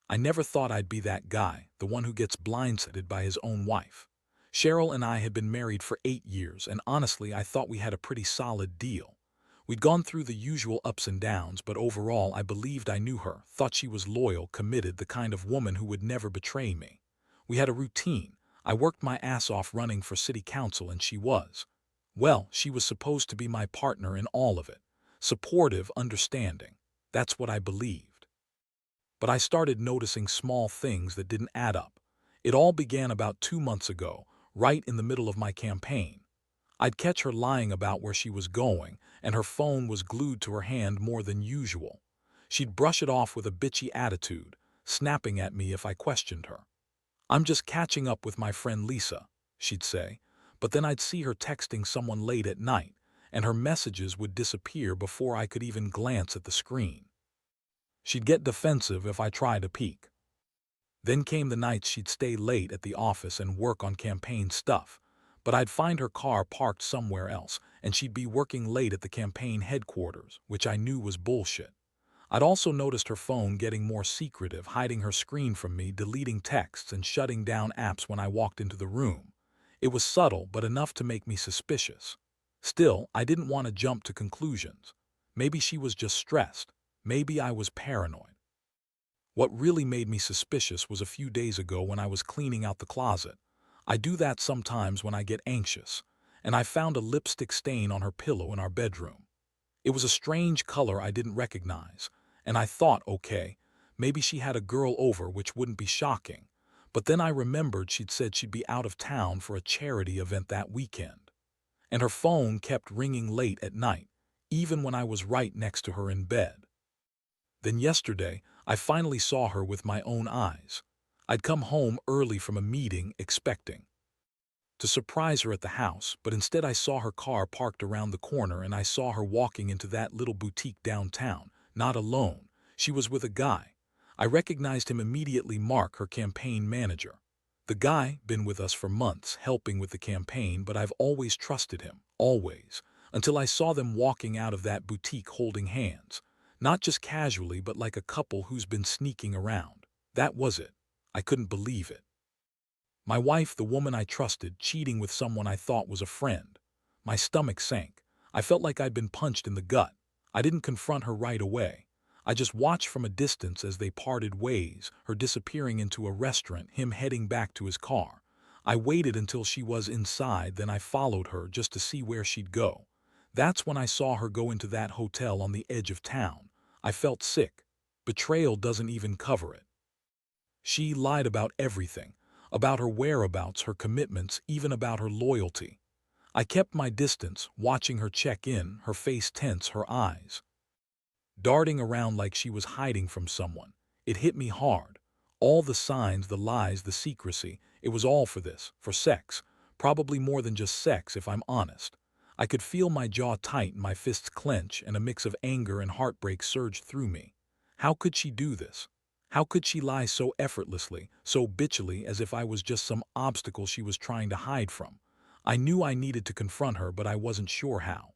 I never thought I'd be that guy, the one who gets blindsided by his own wife. Cheryl and I had been married for 8 years, and honestly, I thought we had a pretty solid deal. We'd gone through the usual ups and downs, but overall, I believed I knew her, thought she was loyal, committed, the kind of woman who would never betray me. We had a routine. I worked my ass off running for city council, and she was supposed to be my partner in all of it. Supportive, understanding. That's what I believed. But I started noticing small things that didn't add up. It all began about 2 months ago, right in the middle of my campaign. I'd catch her lying about where she was going, and her phone was glued to her hand more than usual. She'd brush it off with a bitchy attitude, snapping at me if I questioned her. "I'm just catching up with my friend Lisa," she'd say, but then I'd see her texting someone late at night, and her messages would disappear before I could even glance at the screen. She'd get defensive if I tried to peek. Then came the nights she'd stay late at the office and work on campaign stuff, but I'd find her car parked somewhere else, and she'd be working late at the campaign headquarters, which I knew was bullshit. I'd also noticed her phone getting more secretive, hiding her screen from me, deleting texts, and shutting down apps when I walked into the room. It was subtle, but enough to make me suspicious. Still, I didn't want to jump to conclusions. Maybe she was just stressed. Maybe I was paranoid. What really made me suspicious was a few days ago when I was cleaning out the closet. I do that sometimes when I get anxious, and I found a lipstick stain on her pillow in our bedroom. It was a strange color I didn't recognize, and I thought, okay, maybe she had a girl over, which wouldn't be shocking. But then I remembered she'd said she'd be out of town for a charity event that weekend. And her phone kept ringing late at night, even when I was right next to her in bed. Then yesterday, I finally saw her with my own eyes. I'd come home early from a meeting expecting to surprise her at the house, but instead I saw her car parked around the corner, and I saw her walking into that little boutique downtown, not alone. She was with a guy. I recognized him immediately. Mark, her campaign manager. The guy, been with us for months, helping with the campaign, but I've always trusted him, always, until I saw them walking out of that boutique holding hands. Not just casually, but like a couple who's been sneaking around. That was it. I couldn't believe it. My wife, the woman I trusted, cheating with someone I thought was a friend. My stomach sank. I felt like I'd been punched in the gut. I didn't confront her right away. I just watched from a distance as they parted ways, her disappearing into a restaurant, him heading back to his car. I waited until she was inside, then I followed her just to see where she'd go. That's when I saw her go into that hotel on the edge of town. I felt sick. Betrayal doesn't even cover it. She lied about everything. About her whereabouts, her commitments, even about her loyalty. I kept my distance, watching her check in, her face tense, her eyes darting around like she was hiding from someone. It hit me hard. All the signs, the lies, the secrecy, it was all for this, for sex. Probably more than just sex, if I'm honest. I could feel my jaw tighten, my fists clench, and a mix of anger and heartbreak surged through me. How could she do this? How could she lie so effortlessly, so bitchily, as if I was just some obstacle she was trying to hide from? I knew I needed to confront her, but I wasn't sure how.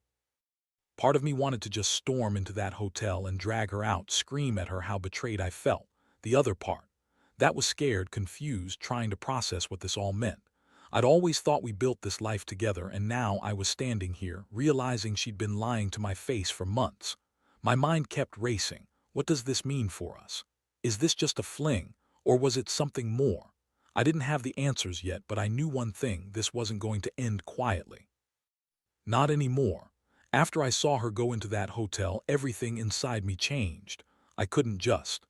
Part of me wanted to just storm into that hotel and drag her out, scream at her how betrayed I felt. The other part, that was scared, confused, trying to process what this all meant. I'd always thought we built this life together, and now I was standing here, realizing she'd been lying to my face for months. My mind kept racing. What does this mean for us? Is this just a fling, or was it something more? I didn't have the answers yet, but I knew one thing: this wasn't going to end quietly. Not anymore. After I saw her go into that hotel, everything inside me changed. I couldn't just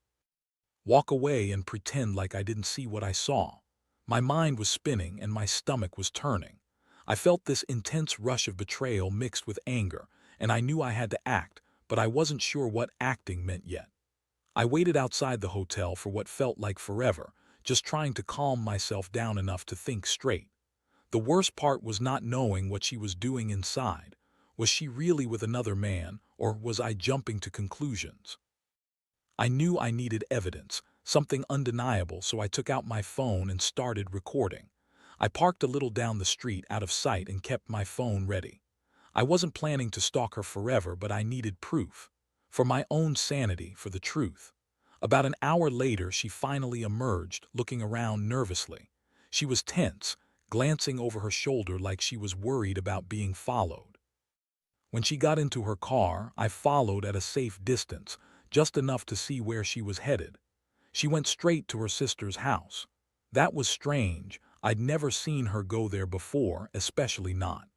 walk away and pretend like I didn't see what I saw. My mind was spinning and my stomach was turning. I felt this intense rush of betrayal mixed with anger, and I knew I had to act, but I wasn't sure what acting meant yet. I waited outside the hotel for what felt like forever, just trying to calm myself down enough to think straight. The worst part was not knowing what she was doing inside. Was she really with another man, or was I jumping to conclusions? I knew I needed evidence, something undeniable, so I took out my phone and started recording. I parked a little down the street out of sight and kept my phone ready. I wasn't planning to stalk her forever, but I needed proof. For my own sanity, for the truth. About an hour later, she finally emerged, looking around nervously. She was tense, glancing over her shoulder like she was worried about being followed. When she got into her car, I followed at a safe distance, just enough to see where she was headed. She went straight to her sister's house. That was strange. I'd never seen her go there before, especially not.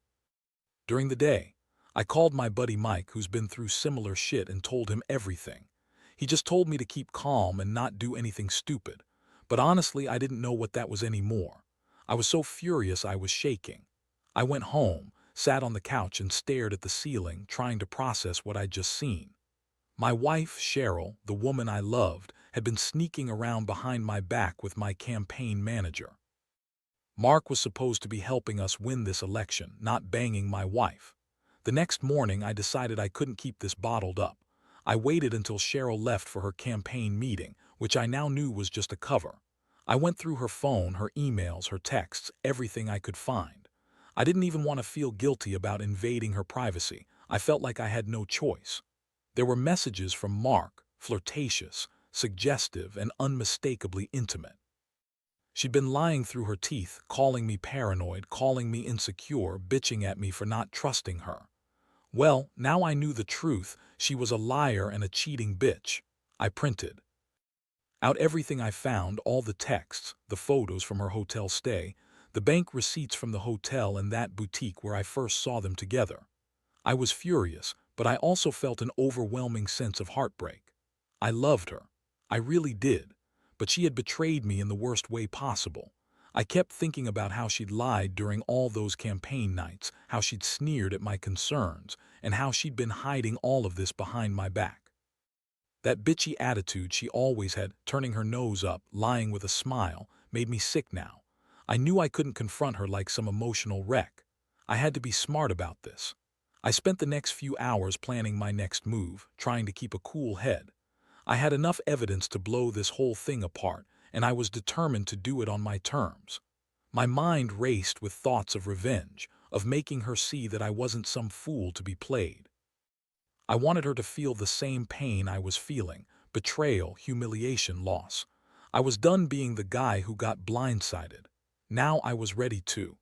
During the day, I called my buddy Mike, who's been through similar shit, and told him everything. He just told me to keep calm and not do anything stupid. But honestly, I didn't know what that was anymore. I was so furious I was shaking. I went home, sat on the couch and stared at the ceiling, trying to process what I'd just seen. My wife, Cheryl, the woman I loved, had been sneaking around behind my back with my campaign manager. Mark was supposed to be helping us win this election, not banging my wife. The next morning, I decided I couldn't keep this bottled up. I waited until Cheryl left for her campaign meeting, which I now knew was just a cover. I went through her phone, her emails, her texts, everything I could find. I didn't even want to feel guilty about invading her privacy. I felt like I had no choice. There were messages from Mark, flirtatious, suggestive, and unmistakably intimate. She'd been lying through her teeth, calling me paranoid, calling me insecure, bitching at me for not trusting her. Well, now I knew the truth. She was a liar and a cheating bitch. I printed out everything I found, all the texts, the photos from her hotel stay, the bank receipts from the hotel and that boutique where I first saw them together. I was furious, but I also felt an overwhelming sense of heartbreak. I loved her. I really did. But she had betrayed me in the worst way possible. I kept thinking about how she'd lied during all those campaign nights, how she'd sneered at my concerns, and how she'd been hiding all of this behind my back. That bitchy attitude she always had, turning her nose up, lying with a smile, made me sick now. I knew I couldn't confront her like some emotional wreck. I had to be smart about this. I spent the next few hours planning my next move, trying to keep a cool head. I had enough evidence to blow this whole thing apart, and I was determined to do it on my terms. My mind raced with thoughts of revenge, of making her see that I wasn't some fool to be played. I wanted her to feel the same pain I was feeling: betrayal, humiliation, loss. I was done being the guy who got blindsided. Now I was ready to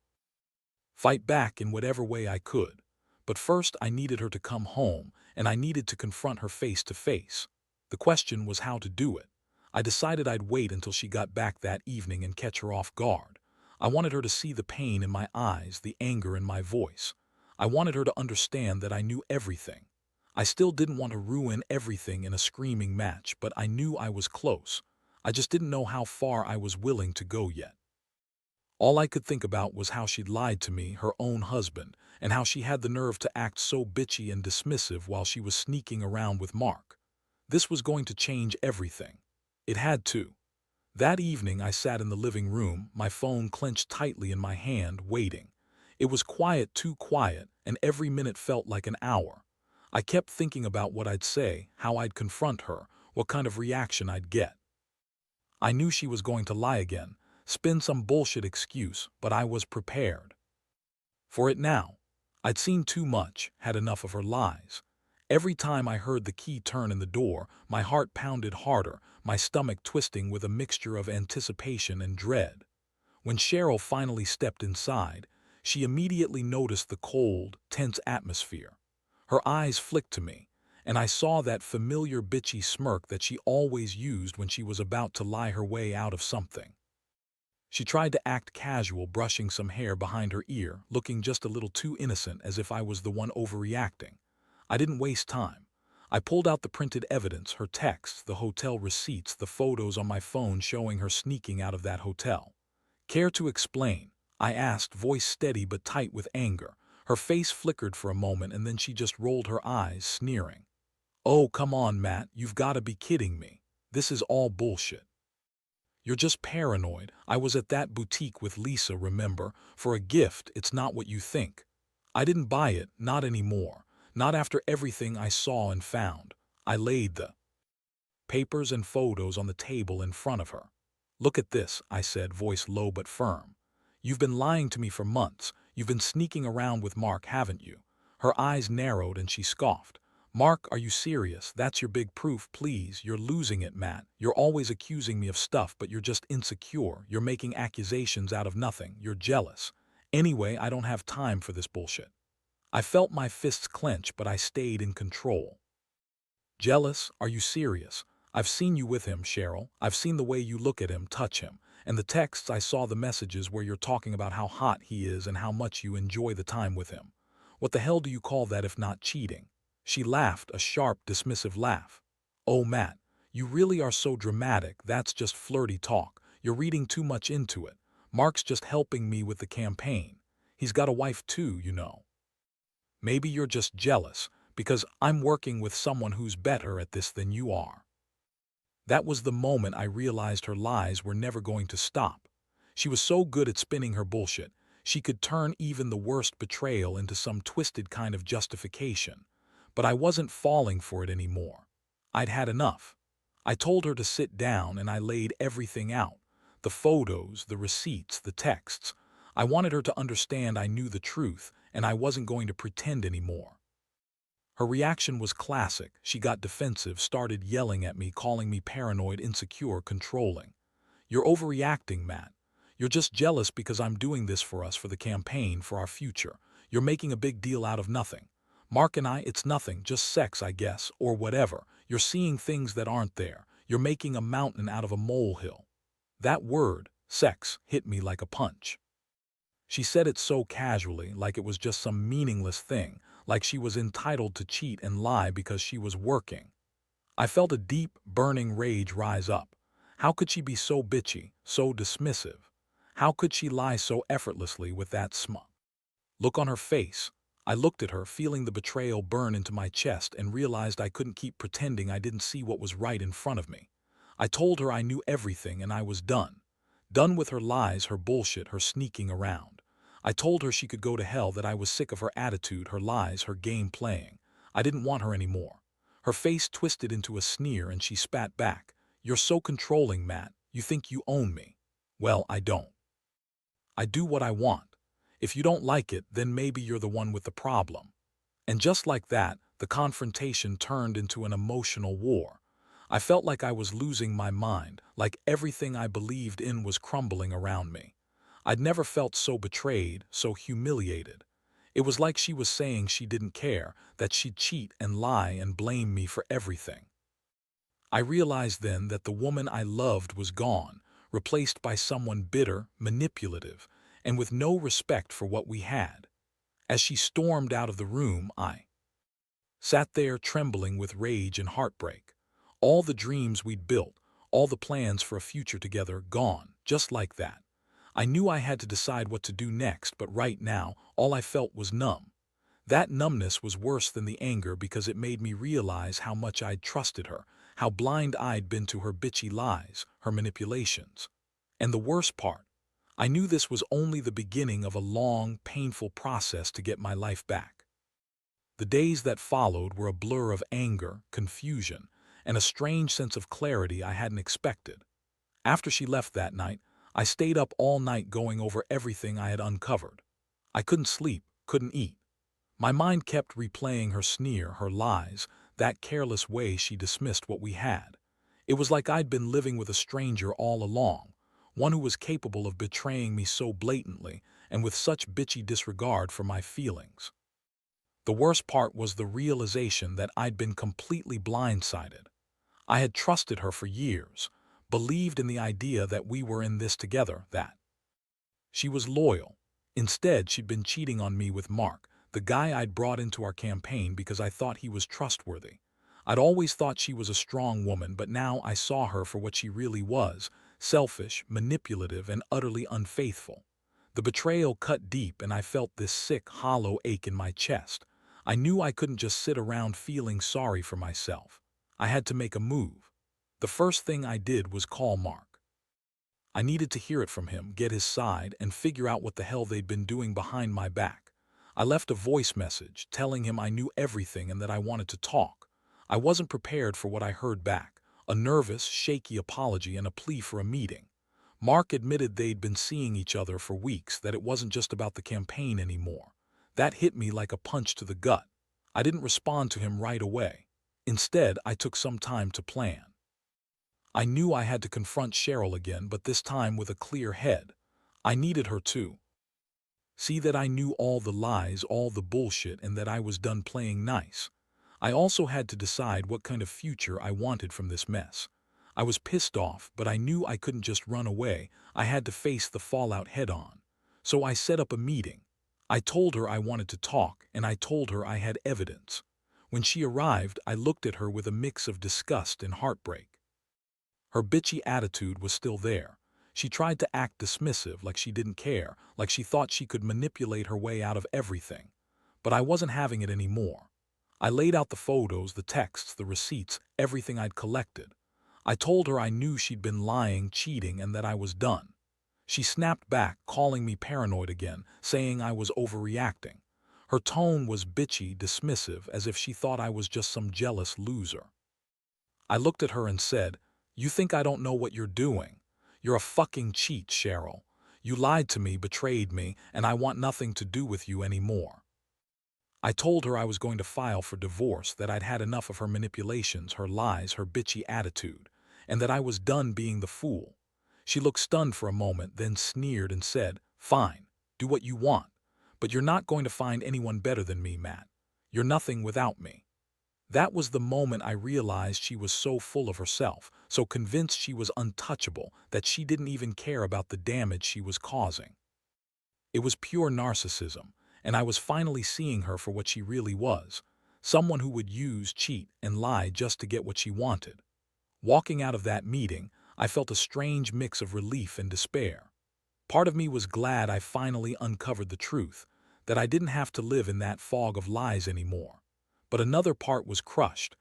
fight back in whatever way I could. But first I needed her to come home, and I needed to confront her face to face. The question was how to do it. I decided I'd wait until she got back that evening and catch her off guard. I wanted her to see the pain in my eyes, the anger in my voice. I wanted her to understand that I knew everything. I still didn't want to ruin everything in a screaming match, but I knew I was close. I just didn't know how far I was willing to go yet. All I could think about was how she'd lied to me, her own husband, and how she had the nerve to act so bitchy and dismissive while she was sneaking around with Mark. This was going to change everything. It had to. That evening I sat in the living room, my phone clenched tightly in my hand, waiting. It was quiet, too quiet, and every minute felt like an hour. I kept thinking about what I'd say, how I'd confront her, what kind of reaction I'd get. I knew she was going to lie again, spin some bullshit excuse, but I was prepared for it now. I'd seen too much, had enough of her lies. Every time I heard the key turn in the door, my heart pounded harder, my stomach twisting with a mixture of anticipation and dread. When Cheryl finally stepped inside, she immediately noticed the cold, tense atmosphere. Her eyes flicked to me, and I saw that familiar bitchy smirk that she always used when she was about to lie her way out of something. She tried to act casual, brushing some hair behind her ear, looking just a little too innocent, as if I was the one overreacting. I didn't waste time. I pulled out the printed evidence, her texts, the hotel receipts, the photos on my phone showing her sneaking out of that hotel. "Care to explain?" I asked, voice steady but tight with anger. Her face flickered for a moment and then she just rolled her eyes, sneering. "Oh, come on, Matt, you've got to be kidding me. This is all bullshit. You're just paranoid. I was at that boutique with Lisa, remember? For a gift, it's not what you think. I didn't buy it, not anymore. Not after everything I saw and found." I laid the papers and photos on the table in front of her. "Look at this," I said, voice low but firm. "You've been lying to me for months. You've been sneaking around with Mark, haven't you?" Her eyes narrowed and she scoffed. Mark, are you serious? That's your big proof, please. You're losing it, Matt. You're always accusing me of stuff, but you're just insecure. You're making accusations out of nothing. You're jealous. Anyway, I don't have time for this bullshit. I felt my fists clench, but I stayed in control. Jealous? Are you serious? I've seen you with him, Cheryl. I've seen the way you look at him, touch him. And the texts, I saw the messages where you're talking about how hot he is and how much you enjoy the time with him. What the hell do you call that if not cheating? She laughed, a sharp, dismissive laugh. Oh, Matt, you really are so dramatic. That's just flirty talk. You're reading too much into it. Mark's just helping me with the campaign. He's got a wife too, you know. Maybe you're just jealous, because I'm working with someone who's better at this than you are. That was the moment I realized her lies were never going to stop. She was so good at spinning her bullshit, she could turn even the worst betrayal into some twisted kind of justification. But I wasn't falling for it anymore. I'd had enough. I told her to sit down and I laid everything out. The photos, the receipts, the texts. I wanted her to understand I knew the truth and I wasn't going to pretend anymore. Her reaction was classic. She got defensive, started yelling at me, calling me paranoid, insecure, controlling. You're overreacting, Matt. You're just jealous because I'm doing this for us, for the campaign, for our future. You're making a big deal out of nothing. Mark and I, it's nothing, just sex, I guess, or whatever. You're seeing things that aren't there. You're making a mountain out of a molehill. That word, sex, hit me like a punch. She said it so casually, like it was just some meaningless thing, like she was entitled to cheat and lie because she was working. I felt a deep, burning rage rise up. How could she be so bitchy, so dismissive? How could she lie so effortlessly with that smug look on her face? I looked at her, feeling the betrayal burn into my chest, and realized I couldn't keep pretending I didn't see what was right in front of me. I told her I knew everything and I was done. Done with her lies, her bullshit, her sneaking around. I told her she could go to hell, that I was sick of her attitude, her lies, her game playing. I didn't want her anymore. Her face twisted into a sneer and she spat back. You're so controlling, Matt. You think you own me. Well, I don't. I do what I want. If you don't like it, then maybe you're the one with the problem. And just like that, the confrontation turned into an emotional war. I felt like I was losing my mind, like everything I believed in was crumbling around me. I'd never felt so betrayed, so humiliated. It was like she was saying she didn't care, that she'd cheat and lie and blame me for everything. I realized then that the woman I loved was gone, replaced by someone bitter, manipulative, and with no respect for what we had. As she stormed out of the room, I sat there trembling with rage and heartbreak. All the dreams we'd built, all the plans for a future together, gone, just like that. I knew I had to decide what to do next, but right now, all I felt was numb. That numbness was worse than the anger because it made me realize how much I'd trusted her, how blind I'd been to her bitchy lies, her manipulations. And the worst part, I knew this was only the beginning of a long, painful process to get my life back. The days that followed were a blur of anger, confusion, and a strange sense of clarity I hadn't expected. After she left that night, I stayed up all night going over everything I had uncovered. I couldn't sleep, couldn't eat. My mind kept replaying her sneer, her lies, that careless way she dismissed what we had. It was like I'd been living with a stranger all along, one who was capable of betraying me so blatantly and with such bitchy disregard for my feelings. The worst part was the realization that I'd been completely blindsided. I had trusted her for years, believed in the idea that we were in this together, that she was loyal. Instead, she'd been cheating on me with Mark, the guy I'd brought into our campaign because I thought he was trustworthy. I'd always thought she was a strong woman, but now I saw her for what she really was: selfish, manipulative, and utterly unfaithful. The betrayal cut deep, and I felt this sick, hollow ache in my chest. I knew I couldn't just sit around feeling sorry for myself. I had to make a move. The first thing I did was call Mark. I needed to hear it from him, get his side, and figure out what the hell they'd been doing behind my back. I left a voice message telling him I knew everything and that I wanted to talk. I wasn't prepared for what I heard back: a nervous, shaky apology and a plea for a meeting. Mark admitted they'd been seeing each other for weeks, that it wasn't just about the campaign anymore. That hit me like a punch to the gut. I didn't respond to him right away. Instead, I took some time to plan. I knew I had to confront Cheryl again, but this time with a clear head. I needed her to see that I knew all the lies, all the bullshit, and that I was done playing nice. I also had to decide what kind of future I wanted from this mess. I was pissed off, but I knew I couldn't just run away. I had to face the fallout head-on. So I set up a meeting. I told her I wanted to talk, and I told her I had evidence. When she arrived, I looked at her with a mix of disgust and heartbreak. Her bitchy attitude was still there. She tried to act dismissive, like she didn't care, like she thought she could manipulate her way out of everything. But I wasn't having it anymore. I laid out the photos, the texts, the receipts, everything I'd collected. I told her I knew she'd been lying, cheating, and that I was done. She snapped back, calling me paranoid again, saying I was overreacting. Her tone was bitchy, dismissive, as if she thought I was just some jealous loser. I looked at her and said, "You think I don't know what you're doing? You're a fucking cheat, Cheryl. You lied to me, betrayed me, and I want nothing to do with you anymore." I told her I was going to file for divorce, that I'd had enough of her manipulations, her lies, her bitchy attitude, and that I was done being the fool. She looked stunned for a moment, then sneered and said, "Fine, do what you want, but you're not going to find anyone better than me, Matt. You're nothing without me." That was the moment I realized she was so full of herself, so convinced she was untouchable, that she didn't even care about the damage she was causing. It was pure narcissism, and I was finally seeing her for what she really was, someone who would use, cheat, and lie just to get what she wanted. Walking out of that meeting, I felt a strange mix of relief and despair. Part of me was glad I finally uncovered the truth, that I didn't have to live in that fog of lies anymore. But another part was crushed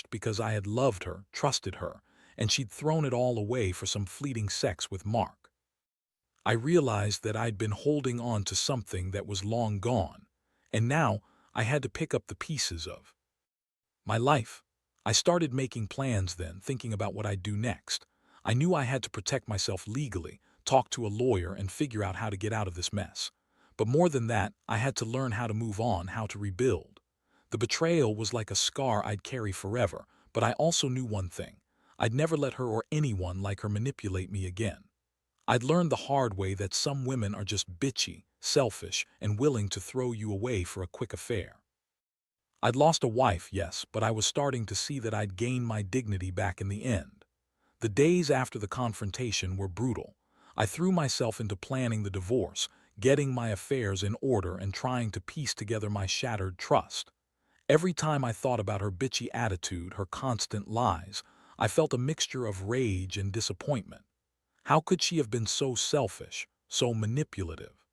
because I had loved her, trusted her, and she'd thrown it all away for some fleeting sex with Mark. I realized that I'd been holding on to something that was long gone, and now I had to pick up the pieces of my life. I started making plans then, thinking about what I'd do next. I knew I had to protect myself legally, talk to a lawyer, and figure out how to get out of this mess. But more than that, I had to learn how to move on, how to rebuild. The betrayal was like a scar I'd carry forever, but I also knew one thing. I'd never let her or anyone like her manipulate me again. I'd learned the hard way that some women are just bitchy, selfish, and willing to throw you away for a quick affair. I'd lost a wife, yes, but I was starting to see that I'd gained my dignity back in the end. The days after the confrontation were brutal. I threw myself into planning the divorce, getting my affairs in order, and trying to piece together my shattered trust. Every time I thought about her bitchy attitude, her constant lies, I felt a mixture of rage and disappointment. How could she have been so selfish, so manipulative?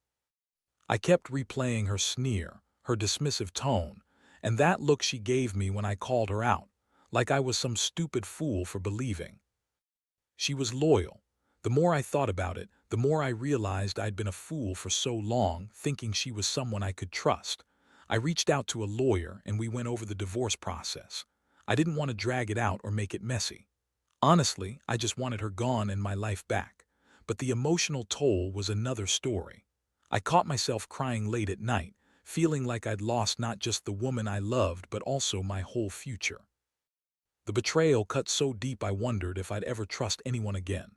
I kept replaying her sneer, her dismissive tone, and that look she gave me when I called her out, like I was some stupid fool for believing she was loyal. The more I thought about it, the more I realized I'd been a fool for so long, thinking she was someone I could trust. I reached out to a lawyer and we went over the divorce process. I didn't want to drag it out or make it messy. Honestly, I just wanted her gone and my life back. But the emotional toll was another story. I caught myself crying late at night, feeling like I'd lost not just the woman I loved but also my whole future. The betrayal cut so deep I wondered if I'd ever trust anyone again.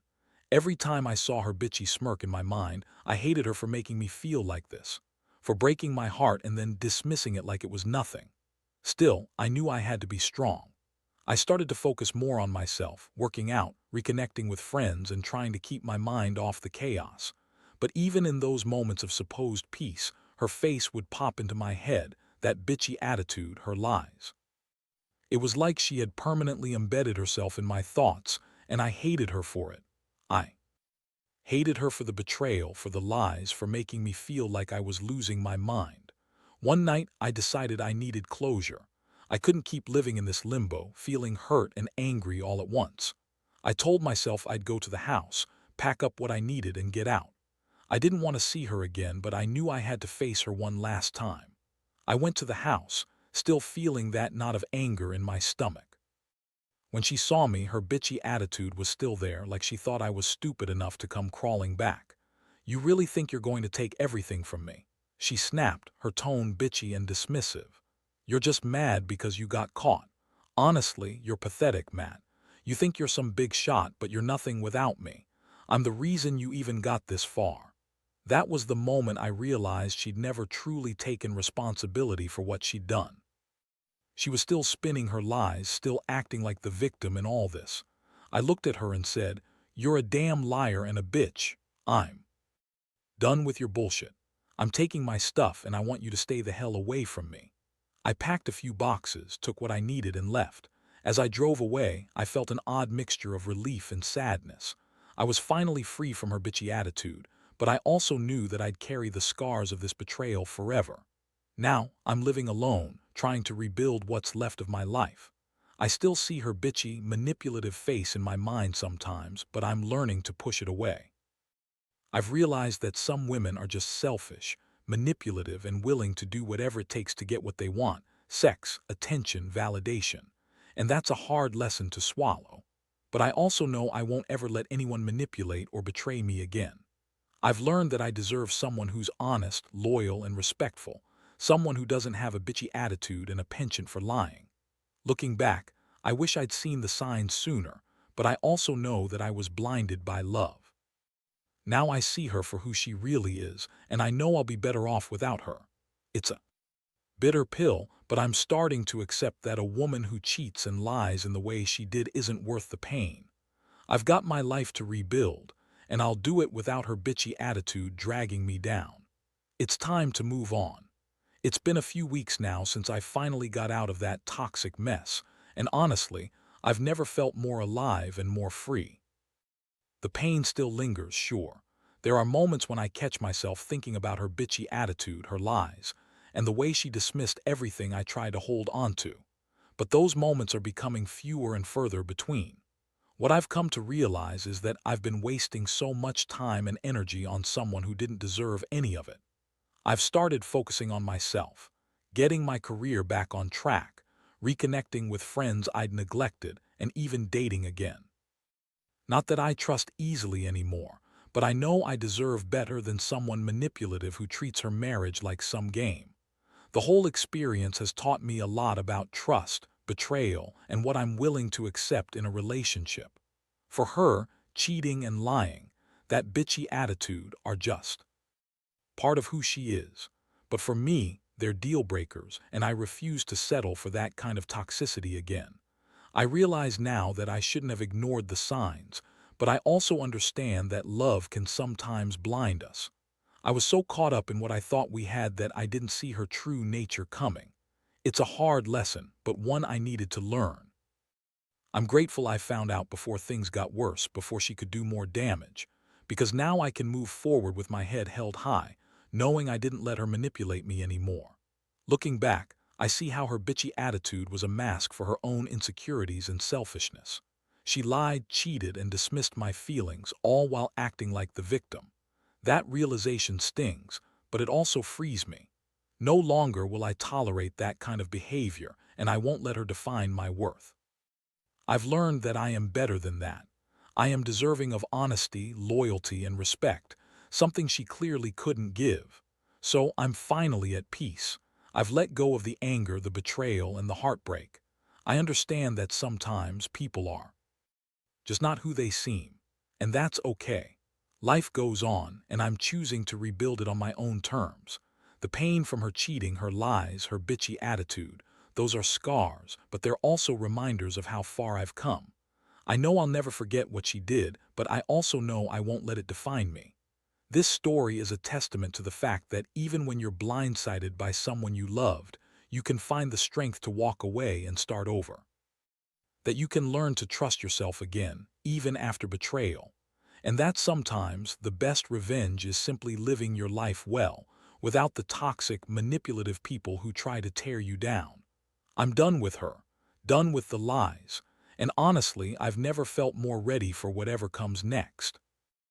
Every time I saw her bitchy smirk in my mind, I hated her for making me feel like this, for breaking my heart and then dismissing it like it was nothing. Still, I knew I had to be strong. I started to focus more on myself, working out, reconnecting with friends, and trying to keep my mind off the chaos. But even in those moments of supposed peace, her face would pop into my head, that bitchy attitude, her lies. It was like she had permanently embedded herself in my thoughts, and I hated her for it. I hated her for the betrayal, for the lies, for making me feel like I was losing my mind. One night, I decided I needed closure. I couldn't keep living in this limbo, feeling hurt and angry all at once. I told myself I'd go to the house, pack up what I needed, and get out. I didn't want to see her again, but I knew I had to face her one last time. I went to the house, still feeling that knot of anger in my stomach. When she saw me, her bitchy attitude was still there, like she thought I was stupid enough to come crawling back. "You really think you're going to take everything from me?" She snapped, her tone bitchy and dismissive. You're just mad because you got caught. Honestly, you're pathetic, Matt. You think you're some big shot, but you're nothing without me. I'm the reason you even got this far." That was the moment I realized she'd never truly taken responsibility for what she'd done. She was still spinning her lies, still acting like the victim in all this. I looked at her and said, "You're a damn liar and a bitch. I'm done with your bullshit. I'm taking my stuff and I want you to stay the hell away from me." I packed a few boxes, took what I needed and left. As I drove away, I felt an odd mixture of relief and sadness. I was finally free from her bitchy attitude, but I also knew that I'd carry the scars of this betrayal forever. Now, I'm living alone, trying to rebuild what's left of my life. I still see her bitchy, manipulative face in my mind sometimes, but I'm learning to push it away. I've realized that some women are just selfish, manipulative, and willing to do whatever it takes to get what they want: sex, attention, validation. And that's a hard lesson to swallow. But I also know I won't ever let anyone manipulate or betray me again. I've learned that I deserve someone who's honest, loyal, and respectful, someone who doesn't have a bitchy attitude and a penchant for lying. Looking back, I wish I'd seen the signs sooner, but I also know that I was blinded by love. Now I see her for who she really is, and I know I'll be better off without her. It's a bitter pill, but I'm starting to accept that a woman who cheats and lies in the way she did isn't worth the pain. I've got my life to rebuild, and I'll do it without her bitchy attitude dragging me down. It's time to move on. It's been a few weeks now since I finally got out of that toxic mess, and honestly, I've never felt more alive and more free. The pain still lingers, sure. There are moments when I catch myself thinking about her bitchy attitude, her lies, and the way she dismissed everything I tried to hold onto. But those moments are becoming fewer and further between. What I've come to realize is that I've been wasting so much time and energy on someone who didn't deserve any of it. I've started focusing on myself, getting my career back on track, reconnecting with friends I'd neglected, and even dating again. Not that I trust easily anymore, but I know I deserve better than someone manipulative who treats her marriage like some game. The whole experience has taught me a lot about trust, betrayal, and what I'm willing to accept in a relationship. For her, cheating and lying, that bitchy attitude, are just part of who she is. But for me, they're deal breakers, and I refuse to settle for that kind of toxicity again. I realize now that I shouldn't have ignored the signs, but I also understand that love can sometimes blind us. I was so caught up in what I thought we had that I didn't see her true nature coming. It's a hard lesson, but one I needed to learn. I'm grateful I found out before things got worse, before she could do more damage, because now I can move forward with my head held high, knowing I didn't let her manipulate me anymore. Looking back, I see how her bitchy attitude was a mask for her own insecurities and selfishness. She lied, cheated, and dismissed my feelings, all while acting like the victim. That realization stings, but it also frees me. No longer will I tolerate that kind of behavior, and I won't let her define my worth. I've learned that I am better than that. I am deserving of honesty, loyalty, and respect, something she clearly couldn't give. So I'm finally at peace. I've let go of the anger, the betrayal, and the heartbreak. I understand that sometimes people are just not who they seem, and that's okay. Life goes on, and I'm choosing to rebuild it on my own terms. The pain from her cheating, her lies, her bitchy attitude, those are scars, but they're also reminders of how far I've come. I know I'll never forget what she did, but I also know I won't let it define me. This story is a testament to the fact that even when you're blindsided by someone you loved, you can find the strength to walk away and start over. That you can learn to trust yourself again, even after betrayal. And that sometimes the best revenge is simply living your life well, without the toxic, manipulative people who try to tear you down. I'm done with her, done with the lies, and honestly, I've never felt more ready for whatever comes next.